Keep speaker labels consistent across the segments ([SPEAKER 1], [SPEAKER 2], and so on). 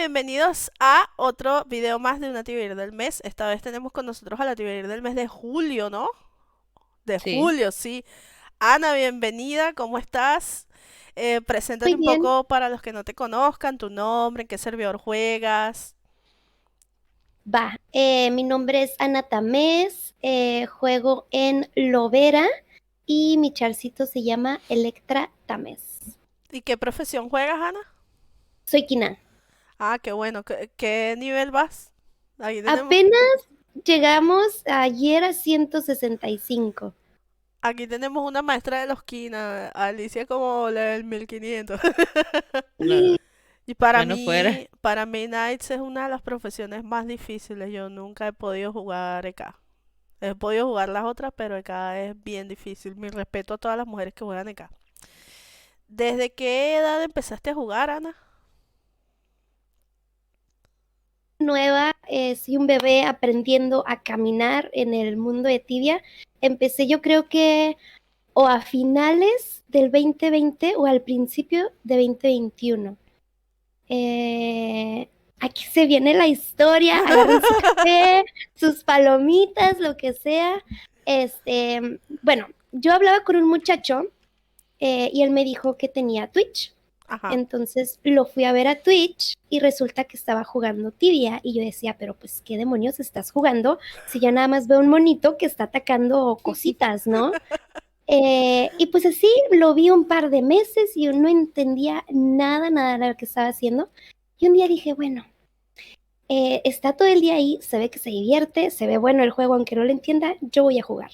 [SPEAKER 1] bienvenidos a otro video más de una Tibair del mes. Esta vez tenemos con nosotros a la Tibair del mes de julio, ¿no? De
[SPEAKER 2] Sí,
[SPEAKER 1] julio, sí. Ana, bienvenida, ¿cómo estás? Preséntate
[SPEAKER 2] muy
[SPEAKER 1] un
[SPEAKER 2] bien.
[SPEAKER 1] poco para los que no te conozcan, tu nombre, en qué servidor juegas.
[SPEAKER 2] Va, mi nombre es Ana Tamés, juego en Lovera y mi charcito se llama Electra Tamés.
[SPEAKER 1] ¿Y qué profesión juegas, Ana?
[SPEAKER 2] Soy Kina.
[SPEAKER 1] Ah, qué bueno. ¿Qué nivel vas? Ahí tenemos,
[SPEAKER 2] Apenas llegamos ayer a 165.
[SPEAKER 1] aquí tenemos una maestra de los Kina, Alicia como la del 1500.
[SPEAKER 2] Y
[SPEAKER 1] Y para
[SPEAKER 2] bueno, fuera.
[SPEAKER 1] mí, para mí Knights es una de las profesiones más difíciles. Yo nunca he podido jugar EK. He podido jugar las otras, pero EK es bien difícil. Mi respeto a todas las mujeres que juegan EK. ¿Desde qué edad empezaste a jugar, Ana?
[SPEAKER 2] Nueva, soy un bebé aprendiendo a caminar en el mundo de Tibia. Empecé yo creo que o a finales del 2020 o al principio de 2021. Eh, Aquí se viene la historia, agarren su café, sus palomitas, lo que sea. Bueno, yo hablaba con un muchacho y él me dijo que tenía Twitch.
[SPEAKER 1] Ajá.
[SPEAKER 2] Entonces lo fui a ver a Twitch y resulta que estaba jugando Tibia y yo decía, pero pues, ¿qué demonios estás jugando? Si yo nada más veo un monito que está atacando cositas, ¿no? Y pues así lo vi un par de meses y yo no entendía nada de lo que estaba haciendo. Y un día dije, bueno, está todo el día ahí, se ve que se divierte, se ve bueno el juego aunque no lo entienda, yo voy a jugar.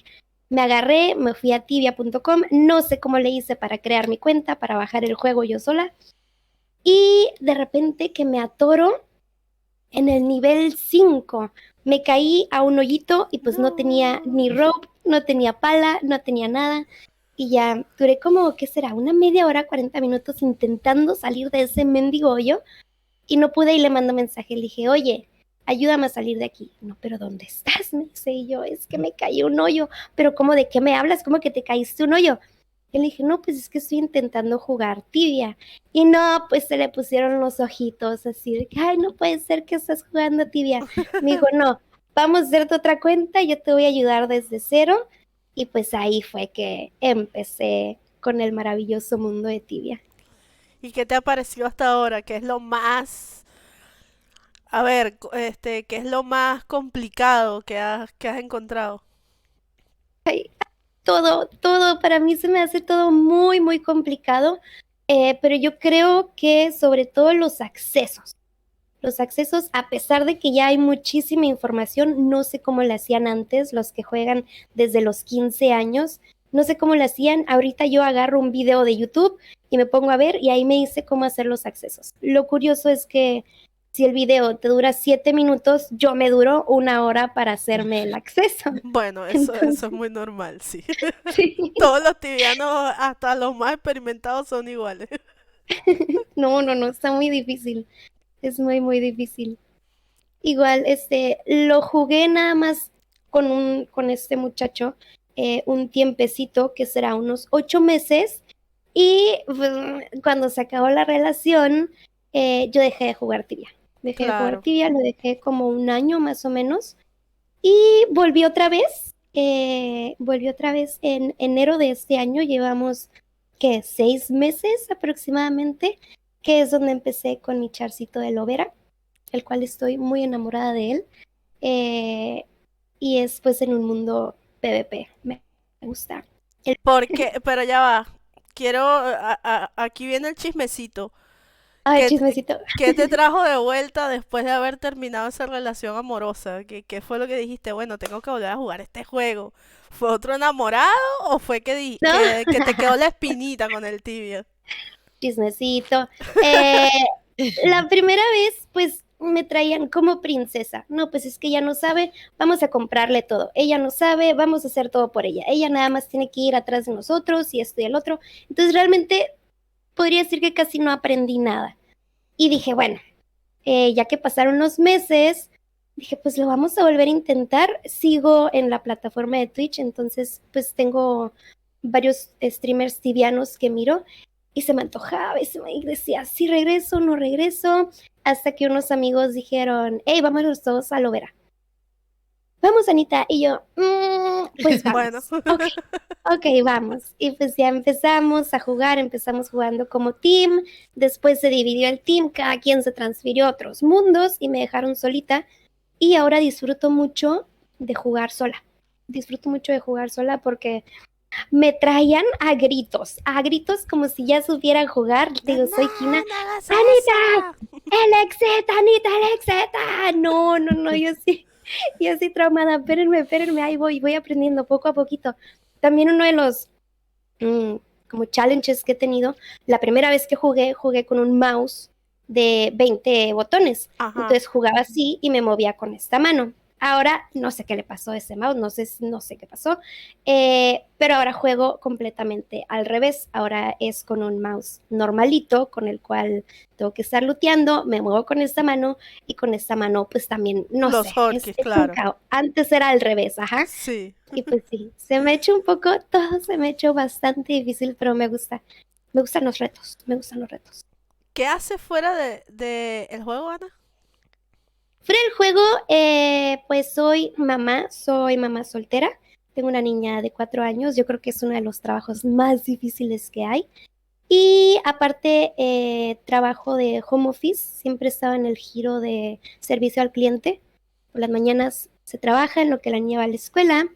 [SPEAKER 2] Me agarré, me fui a tibia.com, no sé cómo le hice para crear mi cuenta, para bajar el juego yo sola. Y de repente que me atoro en el nivel 5. Me caí a un hoyito y pues no tenía
[SPEAKER 1] No.
[SPEAKER 2] ni rope, no tenía pala, no tenía nada. Y ya duré como, ¿qué será? Una media hora, 40 minutos intentando salir de ese mendigo hoyo y no pude y le mando mensaje. Le dije, oye, ayúdame a salir de aquí. No, pero ¿dónde estás? Me dice y yo, es que me caí un hoyo. Pero ¿cómo de qué me hablas? ¿Cómo que te caíste un hoyo? Y le dije, no, pues es que estoy intentando jugar tibia. Y no, pues se le pusieron los ojitos así de que, ay, no puede ser que estás jugando tibia. Me dijo, no, vamos a hacerte otra cuenta, yo te voy a ayudar desde cero. Y pues ahí fue que empecé con el maravilloso mundo de tibia.
[SPEAKER 1] ¿Y qué te ha parecido hasta ahora? ¿Qué es lo más... A ver, qué es lo más complicado que has encontrado?
[SPEAKER 2] Ay, todo, para mí se me hace todo muy complicado, pero yo creo que sobre todo los accesos, a pesar de que ya hay muchísima información, no sé cómo lo hacían antes, los que juegan desde los 15 años, no sé cómo lo hacían, ahorita yo agarro un video de YouTube y me pongo a ver y ahí me dice cómo hacer los accesos. Lo curioso es que si el video te dura 7 minutos, yo me duro una hora para hacerme el acceso.
[SPEAKER 1] Bueno, eso es
[SPEAKER 2] Entonces,
[SPEAKER 1] muy normal, sí.
[SPEAKER 2] sí.
[SPEAKER 1] Todos los tibianos, hasta los más experimentados, son iguales.
[SPEAKER 2] No, está muy difícil. Es muy difícil. Igual, lo jugué nada más con este muchacho un tiempecito, que será unos 8 meses, y pues, cuando se acabó la relación, yo dejé de jugar tibia. Dejé de jugar
[SPEAKER 1] Claro.
[SPEAKER 2] tibia, lo dejé como un año más o menos, y volví otra vez en enero de este año, llevamos, ¿qué? 6 meses aproximadamente, que es donde empecé con mi charcito de Lovera, el cual estoy muy enamorada de él. Eh, y es pues en un mundo PvP. Me gusta. El-
[SPEAKER 1] Porque, pero ya va. Quiero, aquí viene el chismecito.
[SPEAKER 2] Ay,
[SPEAKER 1] ¿Qué,
[SPEAKER 2] chismecito.
[SPEAKER 1] qué te trajo de vuelta después de haber terminado esa relación amorosa? ¿Qué fue lo que dijiste? Bueno, tengo que volver a jugar este juego. ¿Fue otro enamorado o fue
[SPEAKER 2] ¿No?
[SPEAKER 1] que te quedó la espinita con el tibia?
[SPEAKER 2] Chismecito. Eh, la primera vez, pues me traían como princesa. No, pues es que ella no sabe, vamos a comprarle todo. Ella no sabe, vamos a hacer todo por ella. Ella nada más tiene que ir atrás de nosotros y esto y el otro. Entonces realmente podría decir que casi no aprendí nada. Y dije, bueno, ya que pasaron los meses, dije, pues lo vamos a volver a intentar. Sigo en la plataforma de Twitch, entonces pues tengo varios streamers tibianos que miro y se me antojaba y decía, sí regreso, no regreso, hasta que unos amigos dijeron, hey, vámonos todos a Lovera. Vamos, Anita. Y yo, pues
[SPEAKER 1] Bueno,
[SPEAKER 2] vamos. Ok, ok, vamos. Y pues ya empezamos a jugar, empezamos jugando como team, después se dividió el team, cada quien se transfirió a otros mundos y me dejaron solita. Y ahora disfruto mucho de jugar sola. Disfruto mucho de jugar sola porque me traían a gritos como si ya supieran jugar. Digo, soy Kina.
[SPEAKER 1] no hagas
[SPEAKER 2] ¡Anita!
[SPEAKER 1] eso.
[SPEAKER 2] ¡El exeta, Anita, el exeta! No, no, no, yo sí. Y así traumada, espérenme, ahí voy aprendiendo poco a poquito. También uno de los mm, como challenges que he tenido, la primera vez que jugué con un mouse de 20 botones.
[SPEAKER 1] Ajá.
[SPEAKER 2] Entonces jugaba así y me movía con esta mano. Ahora no sé qué le pasó a ese mouse, no sé qué pasó, pero ahora juego completamente al revés. Ahora es con un mouse normalito, con el cual tengo que estar luteando, me muevo con esta mano y con esta mano pues también, no
[SPEAKER 1] Los
[SPEAKER 2] sé, es,
[SPEAKER 1] hotkeys,
[SPEAKER 2] es un
[SPEAKER 1] claro.
[SPEAKER 2] caos. Antes era al revés, ajá.
[SPEAKER 1] Sí.
[SPEAKER 2] Y pues sí, se me ha hecho un poco, todo se me ha hecho bastante difícil, pero me gusta. Me gustan los retos, me gustan los retos.
[SPEAKER 1] ¿Qué haces fuera de el juego, Ana?
[SPEAKER 2] Fuera del juego, pues soy mamá soltera. Tengo una niña de 4 años, yo creo que es uno de los trabajos más difíciles que hay. Y aparte, trabajo de home office, siempre estaba en el giro de servicio al cliente. Por las mañanas se trabaja en lo que la niña va a la escuela.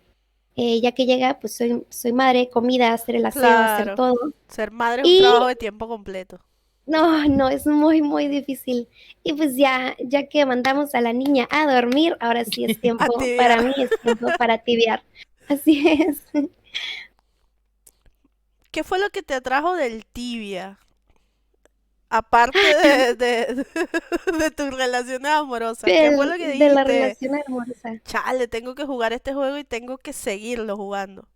[SPEAKER 2] Ya que llega, pues soy madre, comida, hacer el aseo, hacer
[SPEAKER 1] Claro.
[SPEAKER 2] todo.
[SPEAKER 1] Ser madre es un trabajo
[SPEAKER 2] Y
[SPEAKER 1] de tiempo completo.
[SPEAKER 2] no, no, es muy, muy difícil. Y pues ya que mandamos a la niña a dormir, ahora sí es tiempo,
[SPEAKER 1] Actividad.
[SPEAKER 2] para mí es tiempo para tibiar. Así es.
[SPEAKER 1] ¿Qué fue lo que te atrajo del tibia? Aparte de tus relaciones amorosas, ¿qué fue lo que
[SPEAKER 2] De la
[SPEAKER 1] dijiste?
[SPEAKER 2] relación amorosa.
[SPEAKER 1] Chale, tengo que jugar este juego y tengo que seguirlo jugando.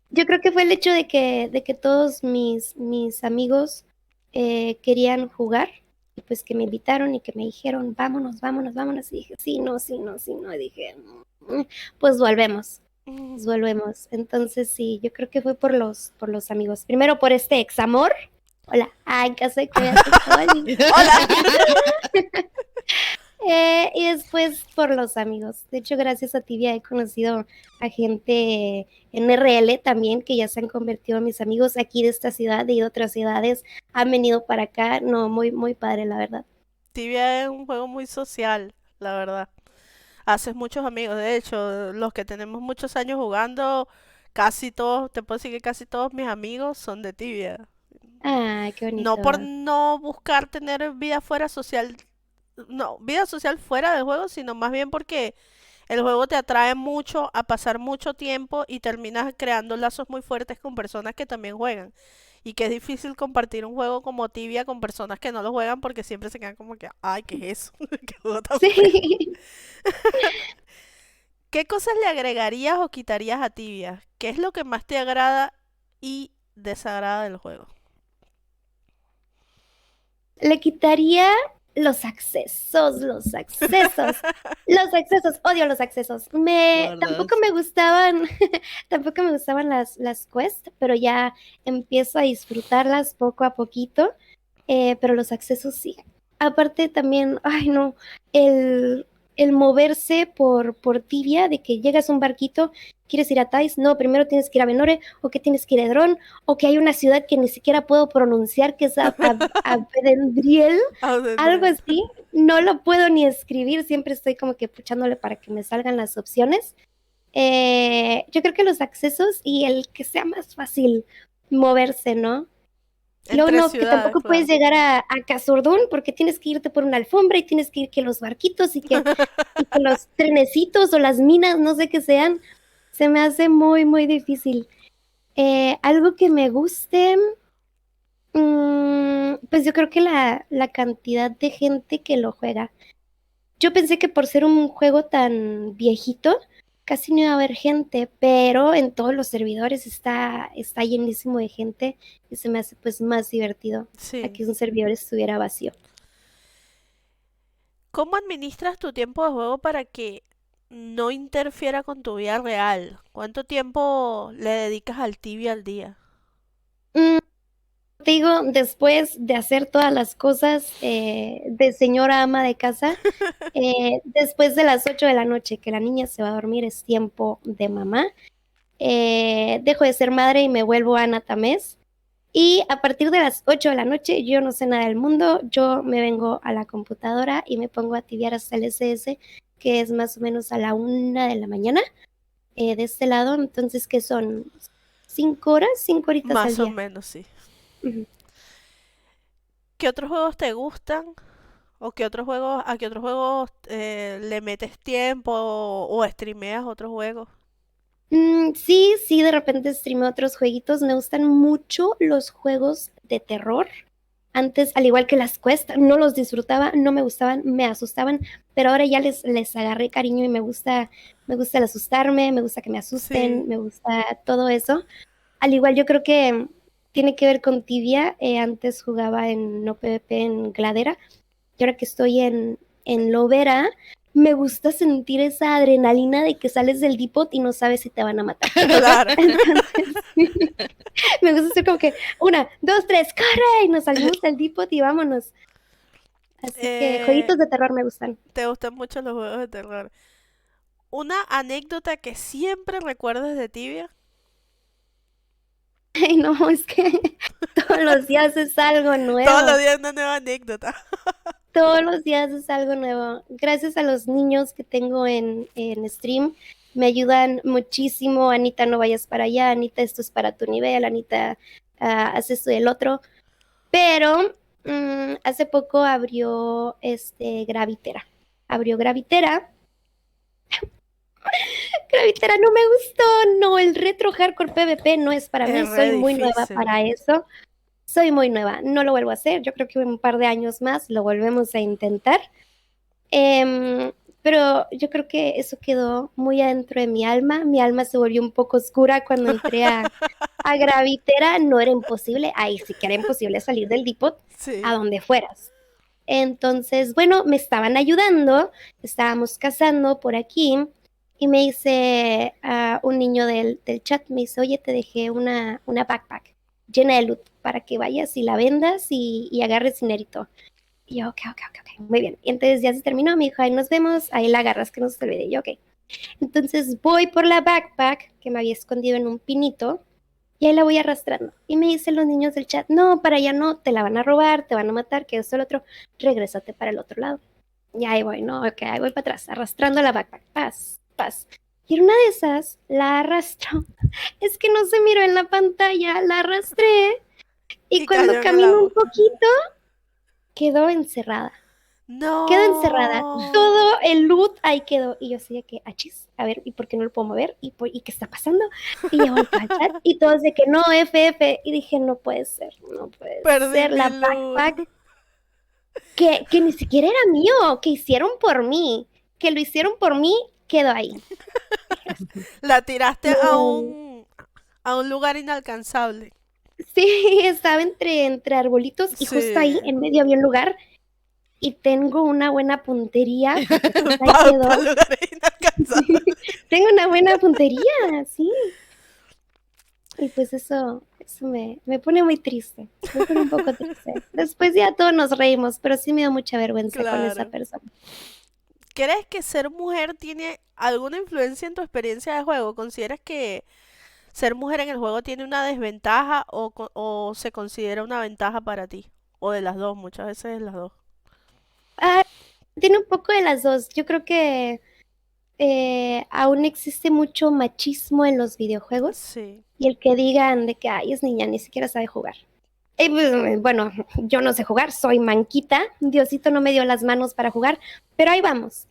[SPEAKER 2] Yo creo que fue el hecho de que todos mis amigos querían jugar y pues que me invitaron y que me dijeron, vámonos, vámonos, vámonos. Y dije, sí, no, sí, no, sí, no. Y dije, pues volvemos.
[SPEAKER 1] Mm.
[SPEAKER 2] Pues volvemos. Entonces sí, yo creo que fue por los amigos. Primero por este examor. Hola. En caso de que veas esto, Oli.
[SPEAKER 1] Hola.
[SPEAKER 2] Y después por los amigos. De hecho, gracias a Tibia he conocido a gente en RL también que ya se han convertido en mis amigos aquí de esta ciudad y de otras ciudades. Han venido para acá. No, muy, muy padre, la verdad.
[SPEAKER 1] Tibia es un juego muy social, la verdad. Haces muchos amigos. De hecho, los que tenemos muchos años jugando, casi todos, te puedo decir que casi todos mis amigos son de Tibia.
[SPEAKER 2] Qué
[SPEAKER 1] No por
[SPEAKER 2] bonito.
[SPEAKER 1] no buscar tener vida fuera social, no, vida social fuera del juego, sino más bien porque el juego te atrae mucho a pasar mucho tiempo y terminas creando lazos muy fuertes con personas que también juegan. Y que es difícil compartir un juego como Tibia con personas que no lo juegan porque siempre se quedan como que, ay, ¿qué es eso? ¿Qué juego tan feo?
[SPEAKER 2] Sí.
[SPEAKER 1] ¿Qué cosas le agregarías o quitarías a Tibia? ¿Qué es lo que más te agrada y desagrada del juego?
[SPEAKER 2] Le quitaría los accesos, los accesos, los accesos, odio los accesos.
[SPEAKER 3] La
[SPEAKER 2] Tampoco
[SPEAKER 3] verdad.
[SPEAKER 2] me gustaban, tampoco me gustaban las quests, pero ya empiezo a disfrutarlas poco a poquito, pero los accesos sí. Aparte también, ay no, el, el moverse por Tibia, de que llegas a un barquito, quieres ir a Thais, no, primero tienes que ir a Venore, o que tienes que ir a Edron, o que hay una ciudad que ni siquiera puedo pronunciar, que es Abedendriel, algo
[SPEAKER 1] Audendriel.
[SPEAKER 2] así, no lo puedo ni escribir, siempre estoy como que puchándole para que me salgan las opciones. Yo creo que los accesos y el que sea más fácil moverse, ¿no? Luego
[SPEAKER 1] Entre
[SPEAKER 2] no, que
[SPEAKER 1] ciudades,
[SPEAKER 2] tampoco puedes
[SPEAKER 1] claro.
[SPEAKER 2] llegar a Casordún porque tienes que irte por una alfombra y tienes que ir que los barquitos y que los trenecitos o las minas, no sé qué sean, se me hace muy, muy difícil. Algo que me guste, pues yo creo que la cantidad de gente que lo juega. Yo pensé que por ser un juego tan viejito, casi no iba a haber gente, pero en todos los servidores está llenísimo de gente y se me hace pues más divertido a
[SPEAKER 1] Sí.
[SPEAKER 2] que un servidor estuviera vacío.
[SPEAKER 1] ¿Cómo administras tu tiempo de juego para que no interfiera con tu vida real? ¿Cuánto tiempo le dedicas al tibia al día?
[SPEAKER 2] Mm, te digo, después de hacer todas las cosas de señora ama de casa, después de las 8 de la noche que la niña se va a dormir es tiempo de mamá. Dejo de ser madre y me vuelvo Ana Tamés. Y a partir de las 8 de la noche yo no sé nada del mundo, yo me vengo a la computadora y me pongo a tibiar hasta el SS, que es más o menos a la 1 de la mañana de este lado. Entonces, ¿qué son? 5 horas, 5 horitas al
[SPEAKER 1] Más o
[SPEAKER 2] día.
[SPEAKER 1] menos, sí.
[SPEAKER 2] Ujú.
[SPEAKER 1] ¿Qué otros juegos te gustan? ¿O qué otros juegos, a qué otros juegos le metes tiempo o streameas otros juegos?
[SPEAKER 2] Sí, sí, de repente streameo otros jueguitos. Me gustan mucho los juegos de terror. Antes, al igual que las Quest, no los disfrutaba, no me gustaban, me asustaban, pero ahora ya les agarré cariño y me gusta el asustarme, me gusta que me asusten,
[SPEAKER 1] Sí.
[SPEAKER 2] me gusta todo eso. Al igual yo creo que tiene que ver con Tibia. Antes jugaba en no PvP en Gladera y ahora que estoy en Lovera, me gusta sentir esa adrenalina de que sales del depot y no sabes si te van a matar.
[SPEAKER 1] Claro.
[SPEAKER 2] Entonces, me gusta hacer como que 1, 2, 3, corre, y nos salimos del depot y vámonos. Así que
[SPEAKER 1] Eh,
[SPEAKER 2] jueguitos de terror me gustan.
[SPEAKER 1] ¿Te gustan mucho los juegos de terror? ¿Una anécdota que siempre recuerdes de Tibia?
[SPEAKER 2] Ay, no, es que todos los días es algo
[SPEAKER 1] Todos los
[SPEAKER 2] nuevo.
[SPEAKER 1] días una nueva anécdota.
[SPEAKER 2] Todos los días es algo nuevo. Gracias a los niños que tengo en stream, me ayudan muchísimo. Anita, no vayas para allá. Anita, esto es para tu nivel. Anita, haz esto y el otro. Pero hace poco abrió Gravitera. Abrió Gravitera. Gravitera no me gustó. No, el retro hardcore PvP no es para
[SPEAKER 1] Es
[SPEAKER 2] mí.
[SPEAKER 1] re
[SPEAKER 2] Soy muy nueva
[SPEAKER 1] difícil.
[SPEAKER 2] para eso. Soy muy nueva. No lo vuelvo a hacer. Yo creo que un par de años más lo volvemos a intentar. Em, pero yo creo que eso quedó muy adentro de mi alma. Mi alma se volvió un poco oscura cuando entré a Gravitera. No era imposible, ahí sí que era imposible salir del depot a
[SPEAKER 1] Sí.
[SPEAKER 2] donde fueras. Entonces, bueno, me estaban ayudando, estábamos cazando por aquí y me dice un niño del chat, me dice, oye, te dejé una backpack llena de loot para que vayas y la vendas y agarres dinerito. Y yo, ok, ok, ok, ok, muy bien. Y entonces ya se terminó, me dijo, ahí nos vemos, ahí la agarras, que no se te olvide. Y yo, ok. Entonces voy por la backpack que me había escondido en un pinito y ahí la voy arrastrando. Y me dicen los niños del chat, no, para allá no, te la van a robar, te van a matar, que esto, el otro, regrésate para el otro lado. Y ahí voy, no, ok, ahí voy para atrás, arrastrando la backpack, paz, paz. Y en una de esas la arrastro. Es que no se miró en la pantalla, la arrastré y
[SPEAKER 1] Y
[SPEAKER 2] cuando
[SPEAKER 1] cayó en el
[SPEAKER 2] camino un
[SPEAKER 1] agua.
[SPEAKER 2] poquito, quedó encerrada. Quedó encerrada.
[SPEAKER 1] No.
[SPEAKER 2] Todo el loot ahí quedó. Y yo así de que, achis, a ver, ¿y por qué no lo puedo mover? ¿Y qué está pasando? Y ya volteé al chat y todos de que no, FF. Y dije, no puede ser, no puede
[SPEAKER 1] Perdí
[SPEAKER 2] ser.
[SPEAKER 1] mi
[SPEAKER 2] La
[SPEAKER 1] loot.
[SPEAKER 2] backpack que ni siquiera era mío, que hicieron por mí, que lo hicieron por mí, quedó ahí.
[SPEAKER 1] La tiraste
[SPEAKER 2] No.
[SPEAKER 1] a un lugar inalcanzable.
[SPEAKER 2] Sí, estaba entre arbolitos y justo ahí
[SPEAKER 1] Sí.
[SPEAKER 2] en medio había un lugar y tengo una buena puntería porque pues ahí
[SPEAKER 1] Para
[SPEAKER 2] quedó.
[SPEAKER 1] lugares inalcanzables.
[SPEAKER 2] Tengo una buena puntería, sí. Y pues eso me pone muy triste, me pone un poco triste. Después ya todos nos reímos, pero sí me dio mucha vergüenza con esa
[SPEAKER 1] Claro.
[SPEAKER 2] persona.
[SPEAKER 1] ¿Crees que ser mujer tiene alguna influencia en tu experiencia de juego? ¿Consideras que ser mujer en el juego tiene una desventaja o se considera una ventaja para ti? O de las dos, muchas veces de las dos.
[SPEAKER 2] Ah, tiene un poco de las dos. Yo creo que aún existe mucho machismo en los videojuegos
[SPEAKER 1] Sí,
[SPEAKER 2] y el que digan de que, ay, es niña, ni siquiera sabe jugar. Pues, bueno, yo no sé jugar, soy manquita, Diosito no me dio las manos para jugar, pero ahí vamos,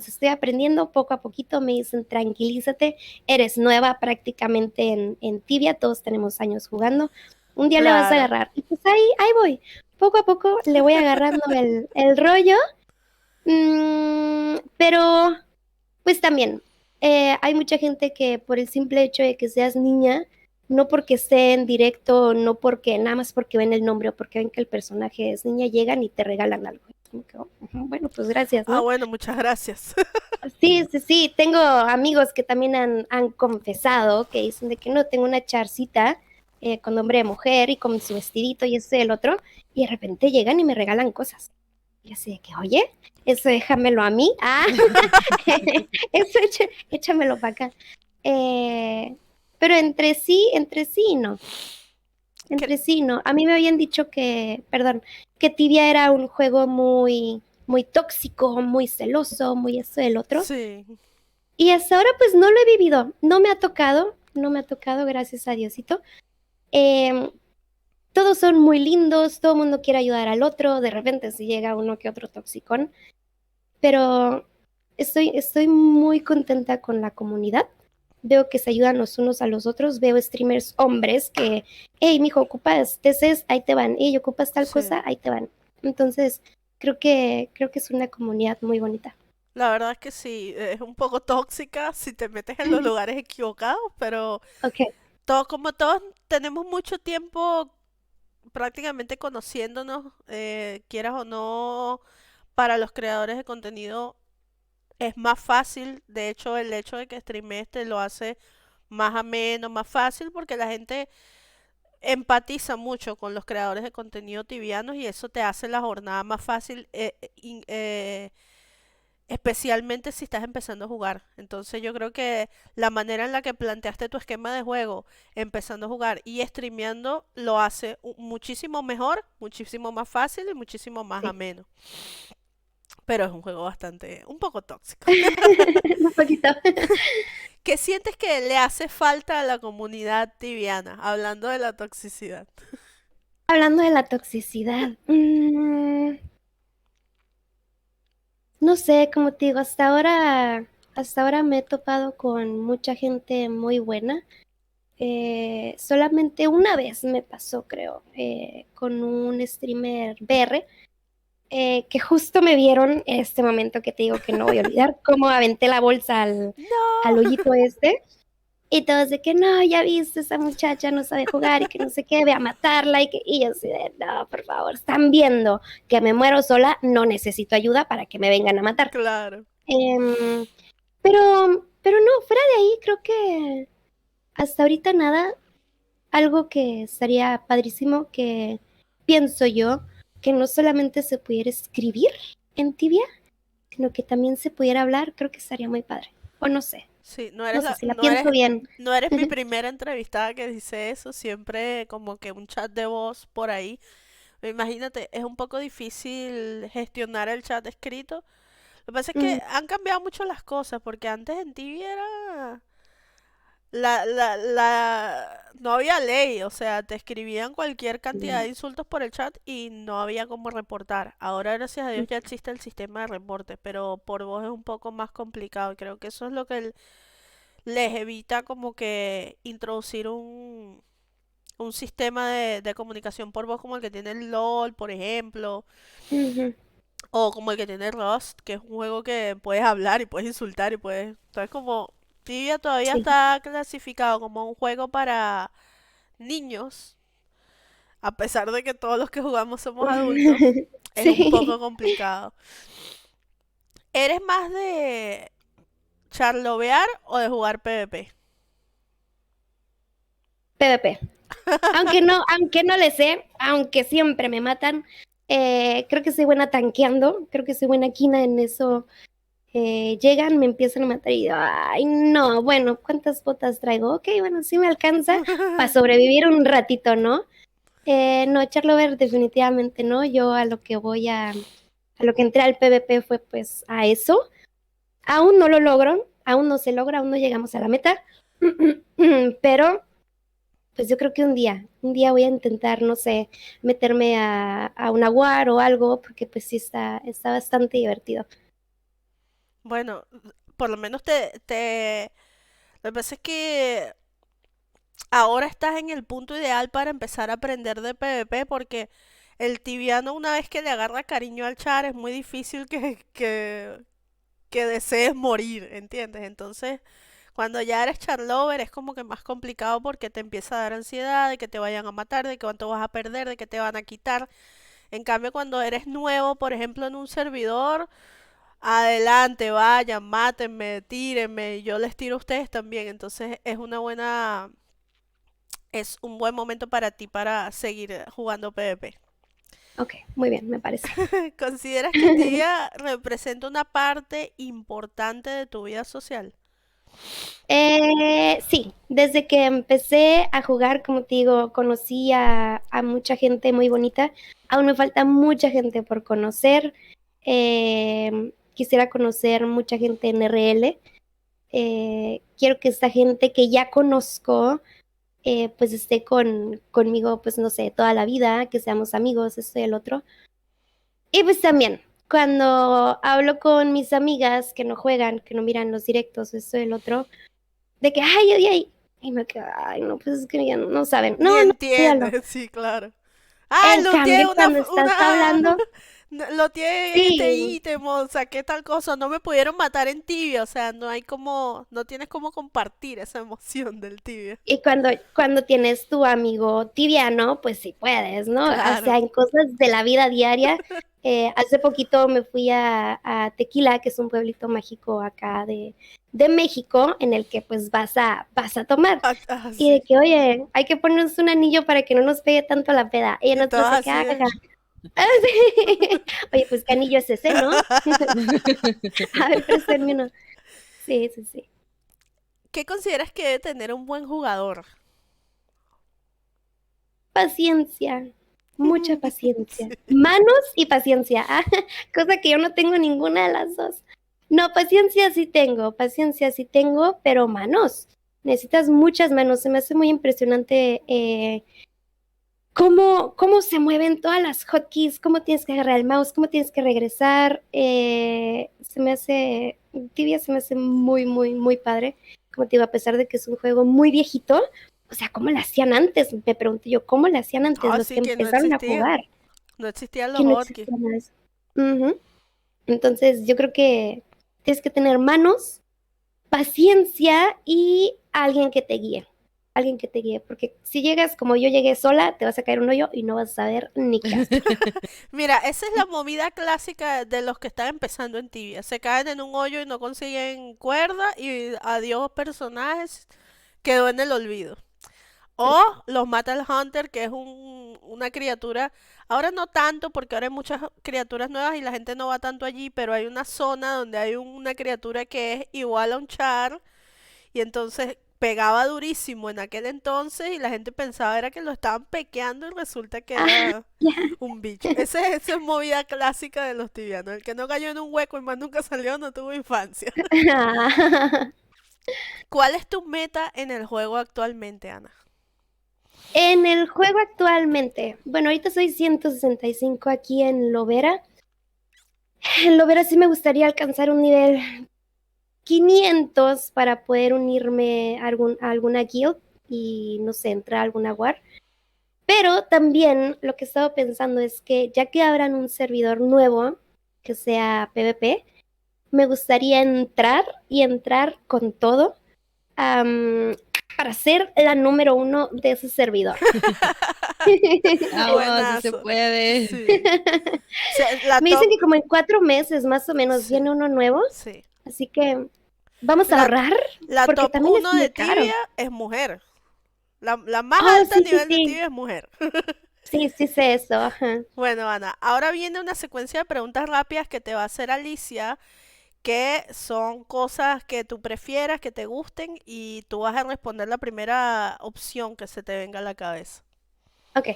[SPEAKER 2] estoy aprendiendo poco a poquito, me dicen tranquilízate, eres nueva prácticamente en Tibia, todos tenemos años jugando, un día le vas a
[SPEAKER 1] claro.
[SPEAKER 2] agarrar, y pues ahí voy, poco a poco le voy agarrando el rollo, pero pues también hay mucha gente que por el simple hecho de que seas niña, no porque esté en directo, no porque nada más porque ven el nombre o porque ven que el personaje es niña, llegan y te regalan algo. Es como que, oh, ujú, bueno, pues gracias,
[SPEAKER 1] Ah,
[SPEAKER 2] ¿no?
[SPEAKER 1] bueno, muchas gracias.
[SPEAKER 2] Sí, sí, sí, tengo amigos que también han confesado, que dicen de que no, tengo una charcita. con nombre de mujer y con su vestidito y ese y el otro, y de repente llegan y me regalan cosas. Y así de que, oye, eso déjamelo a mí. Ah, eso échamelo para acá. Eh, pero entre sí, no.
[SPEAKER 1] Que-
[SPEAKER 2] Entre sí, no. A mí me habían dicho perdón, que Tibia era un juego muy tóxico, muy celoso, muy eso del otro.
[SPEAKER 1] sí,
[SPEAKER 2] Y hasta ahora pues no lo he vivido. No me ha tocado, gracias a Diosito. Em, Todos son muy lindos, todo el mundo quiere ayudar al otro, de repente si llega uno que otro toxicón, pero estoy muy contenta con la comunidad. Veo que se ayudan los unos a los otros, veo streamers hombres que, hey, mijo, ocupas TCs, ahí te van, hey, ocupas tal
[SPEAKER 1] sí.
[SPEAKER 2] cosa, ahí te van. Entonces, creo que es una comunidad muy bonita.
[SPEAKER 1] La verdad es que sí, es un poco tóxica si te metes en los lugares equivocados, pero
[SPEAKER 2] Ok,
[SPEAKER 1] como todos tenemos mucho tiempo prácticamente conociéndonos, quieras o no, para los creadores de contenido es más fácil. De hecho, el hecho de que streamees te lo hace más ameno, más fácil, porque la gente empatiza mucho con los creadores de contenido tibianos y eso te hace la jornada más fácil, especialmente si estás empezando a jugar. Entonces yo creo que la manera en la que planteaste tu esquema de juego, empezando a jugar y streameando, lo hace muchísimo mejor, muchísimo más fácil y muchísimo más
[SPEAKER 2] sí.
[SPEAKER 1] ameno. Pero es un juego bastante, un poco tóxico.
[SPEAKER 2] Un poquito.
[SPEAKER 1] ¿Qué sientes que le hace falta a la comunidad tibiana? Hablando de la toxicidad.
[SPEAKER 2] Hablando de la toxicidad, no sé, como te digo, hasta ahora me he topado con mucha gente muy buena. Solamente una vez me pasó, creo, con un streamer BR, que justo me vieron en este momento que te digo que no voy a olvidar, cómo aventé la bolsa al
[SPEAKER 1] No.
[SPEAKER 2] hoyito este. Y todos de que no, ya viste, esa muchacha no sabe jugar y que no sé qué, ve a matarla y yo así de, no, por favor, están viendo que me muero sola, no necesito ayuda para que me vengan a matar.
[SPEAKER 1] Claro.
[SPEAKER 2] Em, pero no, fuera de ahí, creo que hasta ahorita nada, algo que estaría padrísimo, que pienso yo, que no solamente se pudiera escribir en Tibia, sino que también se pudiera hablar, creo que estaría muy padre. O no sé,
[SPEAKER 1] Sí,
[SPEAKER 2] no sé si la pienso bien.
[SPEAKER 1] no eres mi primera entrevistada que dice eso, siempre como que un chat de voz por ahí. Imagínate, es un poco difícil gestionar el chat escrito. Lo que pasa es que
[SPEAKER 2] Mm,
[SPEAKER 1] han cambiado mucho las cosas, porque antes en Tibia era no había ley, o sea, te escribían cualquier cantidad de
[SPEAKER 2] sí.
[SPEAKER 1] insultos por el chat y no había cómo reportar. Ahora, gracias a Dios,
[SPEAKER 2] Mm,
[SPEAKER 1] ya existe el sistema de reporte, pero por voz es un poco más complicado y creo que eso es lo que les evita como que introducir un sistema de comunicación por voz como el que tiene el LOL, por ejemplo,
[SPEAKER 2] ujú.
[SPEAKER 1] o como el que tiene Rust, que es un juego que puedes hablar y puedes insultar y puedes... Entonces como Tibia todavía
[SPEAKER 2] Sí.
[SPEAKER 1] está clasificado como un juego para niños, a pesar de que todos los que jugamos somos adultos, es un poco
[SPEAKER 2] Sí,
[SPEAKER 1] complicado. ¿Eres más de charlovear o de jugar PvP?
[SPEAKER 2] PvP. Aunque no le sé, aunque siempre me matan, creo que soy buena tanqueando, creo que soy buena quina en eso. Llegan, me empiezan a matar y digo, ay, no, bueno, ¿cuántas botas traigo? Ok, bueno, sí me alcanza para sobrevivir un ratito, ¿no? No, Charlover definitivamente no, yo a lo que entré al PvP fue pues a eso. Aún no lo logro, aún no se logra, aún no llegamos a la meta, pero pues yo creo que un día voy a intentar, no sé, meterme a una war o algo, porque pues sí está bastante divertido.
[SPEAKER 1] Bueno, por lo menos lo que pasa es que ahora estás en el punto ideal para empezar a aprender de PvP porque el tibiano una vez que le agarra cariño al char es muy difícil que desees morir, ¿entiendes? Entonces, cuando ya eres charlover es como que más complicado porque te empieza a dar ansiedad de que te vayan a matar, de que cuánto vas a perder, de que te van a quitar. En cambio, cuando eres nuevo, por ejemplo, en un servidor, adelante, vayan, mátenme, tírenme, y yo les tiro a ustedes también. Entonces, es una buena es un buen momento para ti para seguir jugando PvP.
[SPEAKER 2] Ok, muy bien, me parece.
[SPEAKER 1] ¿Consideras que Tibia representa una parte importante de tu vida social?
[SPEAKER 2] Sí, desde que empecé a jugar, como te digo, conocí a mucha gente muy bonita. Aún me falta mucha gente por conocer. Quisiera conocer mucha gente en RL. Quiero que esta gente que ya conozco, pues esté conmigo, pues no sé, toda la vida, que seamos amigos, esto y el otro. Y pues también, cuando hablo con mis amigas que no juegan, que no miran los directos, esto y el otro, de que, ay, ay, ay, y me quedo, ay, no, pues es que ya no saben.
[SPEAKER 1] Ni
[SPEAKER 2] No, no, olvídalo.
[SPEAKER 1] entiendes, sí, claro. Ah,
[SPEAKER 2] En
[SPEAKER 1] looteé
[SPEAKER 2] cambio, cuando estás hablando,
[SPEAKER 1] looteé este
[SPEAKER 2] sí.
[SPEAKER 1] ítem o saqué tal cosa, no me pudieron matar en Tibia, o sea, no hay como, no tienes como compartir esa emoción del Tibia.
[SPEAKER 2] Y cuando tienes tu amigo tibiano, pues sí puedes, ¿no? O
[SPEAKER 1] Claro.
[SPEAKER 2] sea, en cosas de la vida diaria. Hace poquito me fui a Tequila, que es un pueblito mágico acá de México, en el que pues vas a tomar.
[SPEAKER 1] Ah, ah,
[SPEAKER 2] Y de
[SPEAKER 1] sí.
[SPEAKER 2] que, oye, hay que ponernos un anillo para que no nos pegue tanto la peda. Y
[SPEAKER 1] Y
[SPEAKER 2] nosotros
[SPEAKER 1] todos
[SPEAKER 2] de que,
[SPEAKER 1] así
[SPEAKER 2] ah,
[SPEAKER 1] de...
[SPEAKER 2] jaja. Ah, sí. Oye, pues qué anillo es ese, ¿no? A ver, préstame uno. Sí, sí, sí.
[SPEAKER 1] ¿Qué consideras que debe tener un buen jugador?
[SPEAKER 2] Paciencia, mucha paciencia. Manos y paciencia, cosa que yo no tengo ninguna de las dos. No, paciencia sí tengo, pero manos. Necesitas muchas manos. Se me hace muy impresionante cómo se mueven todas las hotkeys, cómo tienes que agarrar el mouse, cómo tienes que regresar. Tibia se me hace muy, muy, muy padre. Como te digo, a pesar de que es un juego muy viejito, o sea, ¿cómo lo hacían antes? Me pregunté yo, ¿cómo lo hacían antes
[SPEAKER 1] Ah,
[SPEAKER 2] los que
[SPEAKER 1] sí, que no
[SPEAKER 2] empezaron a
[SPEAKER 1] existía.
[SPEAKER 2] jugar?
[SPEAKER 1] No existían los
[SPEAKER 2] Que no
[SPEAKER 1] hotkeys.
[SPEAKER 2] existía nada de eso. Ujú. Entonces, yo creo que tienes que tener manos, paciencia y alguien que te guíe. Alguien que te guíe, porque si llegas como yo llegué sola, te vas a caer un hoyo y no vas a saber ni qué hacer.
[SPEAKER 1] Mira, esa es la movida clásica de los que están empezando en Tibia. Se caen en un hoyo y no consiguen cuerda y adiós personajes, quedó en el olvido.
[SPEAKER 2] Sí.
[SPEAKER 1] O los mata el Hunter, que es una criatura. Ahora no tanto, porque ahora hay muchas criaturas nuevas y la gente no va tanto allí, pero hay una zona donde hay una criatura que es igual a un Char y entonces pegaba durísimo en aquel entonces y la gente pensaba era que lo estaban pequeando y resulta que
[SPEAKER 2] Ah,
[SPEAKER 1] era
[SPEAKER 2] ya.
[SPEAKER 1] un bicho. Esa es movida clásica de los tibianos. El que no cayó en un hueco y más nunca salió no tuvo infancia. ¿Cuál es tu meta en el juego actualmente, Ana?
[SPEAKER 2] En el juego actualmente, bueno, ahorita soy 165 aquí en Lovera. En Lovera sí me gustaría alcanzar un nivel 500 para poder unirme a alguna guild y, no sé, entrar a alguna war. Pero también lo que he estado pensando es que ya que abran un servidor nuevo, que sea PvP, me gustaría entrar y entrar con todo am, para ser la número uno de ese servidor.
[SPEAKER 3] Vamos, si se
[SPEAKER 1] Buenazo.
[SPEAKER 3] puede.
[SPEAKER 1] Sí. La
[SPEAKER 2] Me dicen
[SPEAKER 1] top,
[SPEAKER 2] que como en 4 meses más o menos
[SPEAKER 1] sí,
[SPEAKER 2] viene uno nuevo,
[SPEAKER 1] sí.
[SPEAKER 2] así que vamos a
[SPEAKER 1] La,
[SPEAKER 2] ahorrar
[SPEAKER 1] la
[SPEAKER 2] porque
[SPEAKER 1] top
[SPEAKER 2] también es
[SPEAKER 1] uno de
[SPEAKER 2] muy caro.
[SPEAKER 1] tibia es mujer. La más
[SPEAKER 2] Oh,
[SPEAKER 1] alta a
[SPEAKER 2] sí, sí,
[SPEAKER 1] nivel de
[SPEAKER 2] sí.
[SPEAKER 1] tibia es mujer.
[SPEAKER 2] Sí, sí sé eso. Ajá.
[SPEAKER 1] Bueno, Ana, ahora viene una secuencia de preguntas rápidas que te va a hacer Alicia, que son cosas que tú prefieras, que te gusten, y tú vas a responder la primera opción que se te venga a la cabeza.
[SPEAKER 2] Ok.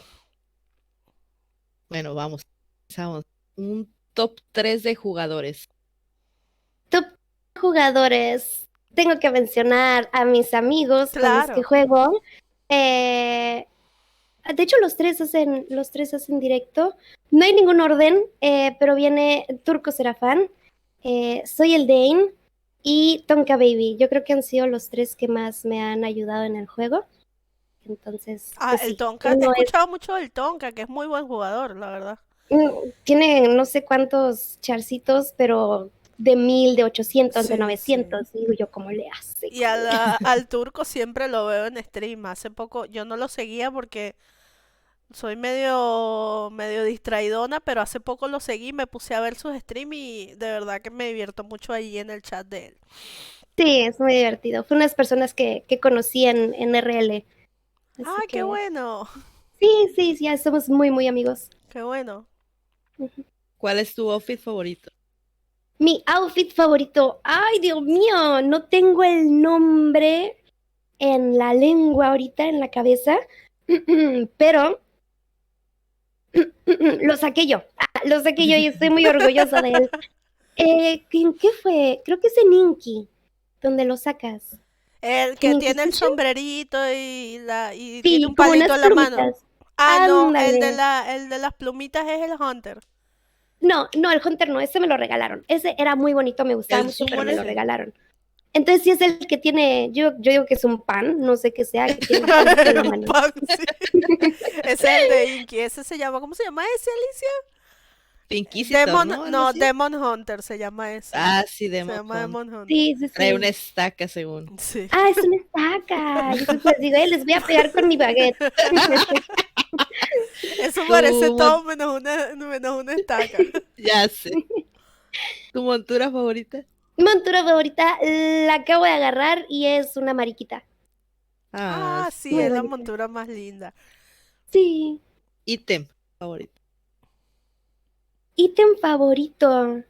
[SPEAKER 3] Bueno, vamos. Empezamos. Un top 3 de jugadores.
[SPEAKER 2] Top jugadores. Tengo que mencionar a mis amigos con los que
[SPEAKER 1] Claro.
[SPEAKER 2] juego. Eh, de hecho, los tres hacen directo. No hay ningún orden, pero viene Turco Serafán, Soy el Dane y Tonka Baby. Yo creo que han sido los tres que más me han ayudado en el juego. Entonces,
[SPEAKER 1] Ah,
[SPEAKER 2] pues
[SPEAKER 1] el
[SPEAKER 2] sí,
[SPEAKER 1] Tonka, he
[SPEAKER 2] uno es,
[SPEAKER 1] escuchado mucho del Tonka, que es muy buen jugador, la verdad.
[SPEAKER 2] tiene no sé cuántos charcitos, pero de 1000, de 800, de
[SPEAKER 1] Sí, sí.
[SPEAKER 2] 900. Digo yo, ¿cómo le hace?
[SPEAKER 1] Y
[SPEAKER 2] ¿Cómo le hace?
[SPEAKER 1] al turco siempre lo veo en stream. Hace poco yo no lo seguía porque soy medio distraidona, pero hace poco lo seguí, me puse a ver sus streams y de verdad que me divierto mucho ahí en el chat de él.
[SPEAKER 2] Sí, es muy divertido. Fue unas personas que conocí en RL. Así
[SPEAKER 1] ¡Ay, qué
[SPEAKER 2] que
[SPEAKER 1] bueno!
[SPEAKER 2] sí, sí, sí, ya somos muy, muy amigos.
[SPEAKER 1] ¡Qué bueno!
[SPEAKER 2] Ujú.
[SPEAKER 3] ¿Cuál es tu outfit favorito?
[SPEAKER 2] Mi outfit favorito. Ay, Dios mío, no tengo el nombre en la lengua ahorita, en la cabeza, pero lo saqué yo. Lo saqué yo y estoy muy orgullosa de él. ¿En qué fue? Creo que es en Inky, donde lo sacas.
[SPEAKER 1] El
[SPEAKER 2] ¿En
[SPEAKER 1] que tiene el
[SPEAKER 2] Inquisition?
[SPEAKER 1] sombrerito y tiene
[SPEAKER 2] Sí,
[SPEAKER 1] un
[SPEAKER 2] como
[SPEAKER 1] palito
[SPEAKER 2] unas
[SPEAKER 1] en la mano.
[SPEAKER 2] plumitas.
[SPEAKER 1] Ah, no,
[SPEAKER 2] Ándale.
[SPEAKER 1] el de las plumitas es el Hunter.
[SPEAKER 2] No, no, el Hunter no, ese me lo regalaron. Ese era muy bonito, me gustaba
[SPEAKER 3] El
[SPEAKER 2] mucho, pero me
[SPEAKER 3] Summoner.
[SPEAKER 2] lo
[SPEAKER 1] Sí.
[SPEAKER 2] regalaron. Entonces sí es el que tiene, yo digo que es un pan, no sé qué sea, que tiene un pancito en la
[SPEAKER 1] Un
[SPEAKER 2] mano.
[SPEAKER 1] pan, sí. Ese es el de Inky. Ese se llama, ¿cómo se llama ese, Alicia?
[SPEAKER 3] Inquisitor, ¿no? Algo
[SPEAKER 1] No,
[SPEAKER 3] así.
[SPEAKER 1] Demon Hunter se llama ese.
[SPEAKER 3] Ah, sí,
[SPEAKER 1] Se
[SPEAKER 3] Demon
[SPEAKER 1] llama
[SPEAKER 3] Hunt.
[SPEAKER 1] Demon Hunter.
[SPEAKER 2] Sí, sí,
[SPEAKER 3] Trae una
[SPEAKER 2] sí.
[SPEAKER 3] estaca, según.
[SPEAKER 1] Sí.
[SPEAKER 2] Ah, es una estaca. Yo siempre les digo, les voy a pegar con mi baguette.
[SPEAKER 1] Eso
[SPEAKER 3] Tu
[SPEAKER 1] parece
[SPEAKER 3] mon-
[SPEAKER 1] todo menos una estaca.
[SPEAKER 3] Ya sé. ¿Tu montura favorita?
[SPEAKER 2] Montura favorita, la acabo de agarrar y es una mariquita.
[SPEAKER 3] Ah,
[SPEAKER 1] Ah,
[SPEAKER 3] es
[SPEAKER 1] sí,
[SPEAKER 2] Muy
[SPEAKER 1] es la
[SPEAKER 2] bonita.
[SPEAKER 1] montura más linda.
[SPEAKER 2] Sí.
[SPEAKER 3] ítem favorito.
[SPEAKER 2] Ítem favorito.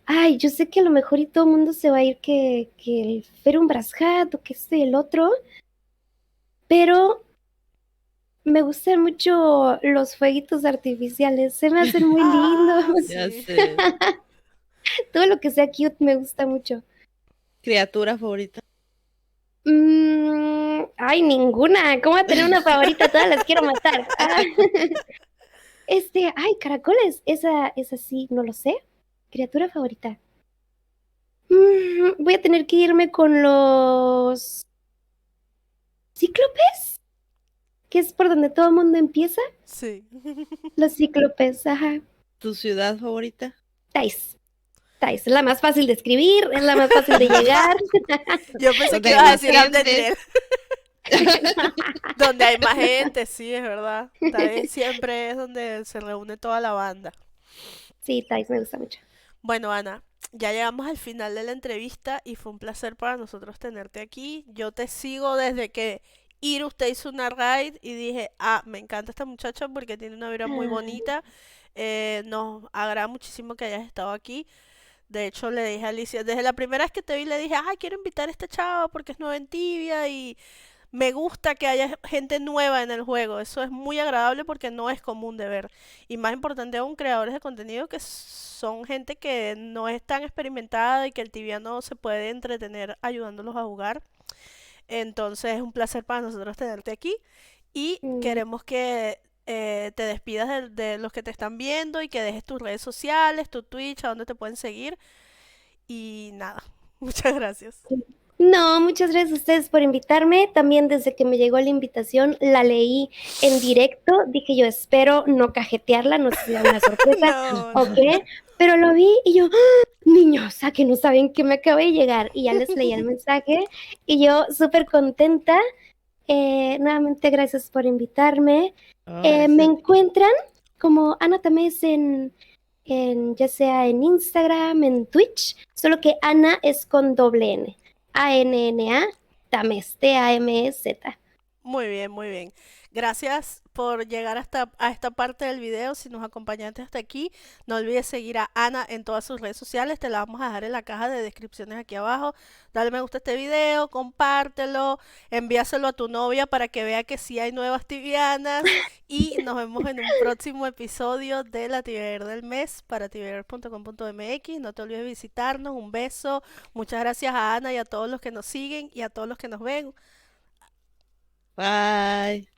[SPEAKER 2] Ay, yo sé que a lo mejor y todo el mundo se va a ir que el Ferum Hat o que este y el otro, pero me gustan mucho los fueguitos artificiales. Se me hacen muy lindos.
[SPEAKER 1] Ah,
[SPEAKER 3] Ya
[SPEAKER 1] sí.
[SPEAKER 3] sé.
[SPEAKER 2] Todo lo que sea cute me gusta mucho.
[SPEAKER 3] Criatura favorita.
[SPEAKER 2] Ay, ninguna. ¿Cómo voy a tener una favorita? Todas las quiero matar. Ay, caracoles. Esa sí, no lo sé. Criatura favorita. Voy a tener que irme con los cíclopes, que es por donde todo el mundo empieza.
[SPEAKER 1] Sí.
[SPEAKER 2] Los cíclopes, ajá.
[SPEAKER 3] ¿Tu ciudad favorita?
[SPEAKER 2] Tais. Tais, es la más fácil de escribir, es la más fácil de llegar.
[SPEAKER 1] Yo pensé que
[SPEAKER 3] Donde hay
[SPEAKER 1] ibas a
[SPEAKER 3] más
[SPEAKER 1] decir
[SPEAKER 3] gente.
[SPEAKER 1] Amdeniel. Donde hay más gente, sí, es verdad. Ahí siempre es donde se reúne toda la banda.
[SPEAKER 2] Sí, Tais me gusta mucho.
[SPEAKER 1] Bueno, Ana, ya llegamos al final de la entrevista y fue un placer para nosotros tenerte aquí. Yo te sigo desde que Ir usted hizo una raid y dije, ah, me encanta esta muchacha porque tiene una vibra muy
[SPEAKER 2] Ah,
[SPEAKER 1] bonita. Nos agrada muchísimo que hayas estado aquí. De hecho, le dije a Alicia, desde la primera vez que te vi, le dije, ah, quiero invitar a esta chava porque es nueva en Tibia y me gusta que haya gente nueva en el juego. Eso es muy agradable porque no es común de ver. Y más importante aún, creadores de contenido que son gente que no es tan experimentada y que el tibiano se puede entretener ayudándolos a jugar. Entonces es un placer para nosotros tenerte aquí y
[SPEAKER 2] mm,
[SPEAKER 1] queremos que te despidas de los que te están viendo y que dejes tus redes sociales, tu Twitch, a donde te pueden seguir. Y nada, muchas gracias.
[SPEAKER 2] No, muchas gracias a ustedes por invitarme. También desde que me llegó la invitación, la leí en directo. Dije yo, espero no cajetearla, no sé si era una sorpresa
[SPEAKER 1] No,
[SPEAKER 2] o
[SPEAKER 1] no.
[SPEAKER 2] qué, pero lo vi y yo, ¡ah! Niños, a que no saben que me acabé de llegar. Y ya les leí el mensaje y yo súper contenta. Nuevamente, gracias por invitarme.
[SPEAKER 3] Oh,
[SPEAKER 2] Me
[SPEAKER 3] gracias a ti.
[SPEAKER 2] encuentran como Ana Tamés ya sea en Instagram, en Twitch, solo que Ana es con doble N. ANNA, Tamés, Tamez.
[SPEAKER 1] Muy bien, muy bien. Gracias por llegar hasta a esta parte del video. Si nos acompañaste hasta aquí, no olvides seguir a Ana en todas sus redes sociales. Te la vamos a dejar en la caja de descripciones aquí abajo. Dale me gusta a este video, compártelo, envíaselo a tu novia para que vea que sí hay nuevas tibianas. Y nos vemos en un próximo episodio de la Tibianer del mes para tibianer.com.mx. No te olvides visitarnos. Un beso. Muchas gracias a Ana y a todos los que nos siguen y a todos los que nos ven.
[SPEAKER 3] Bye.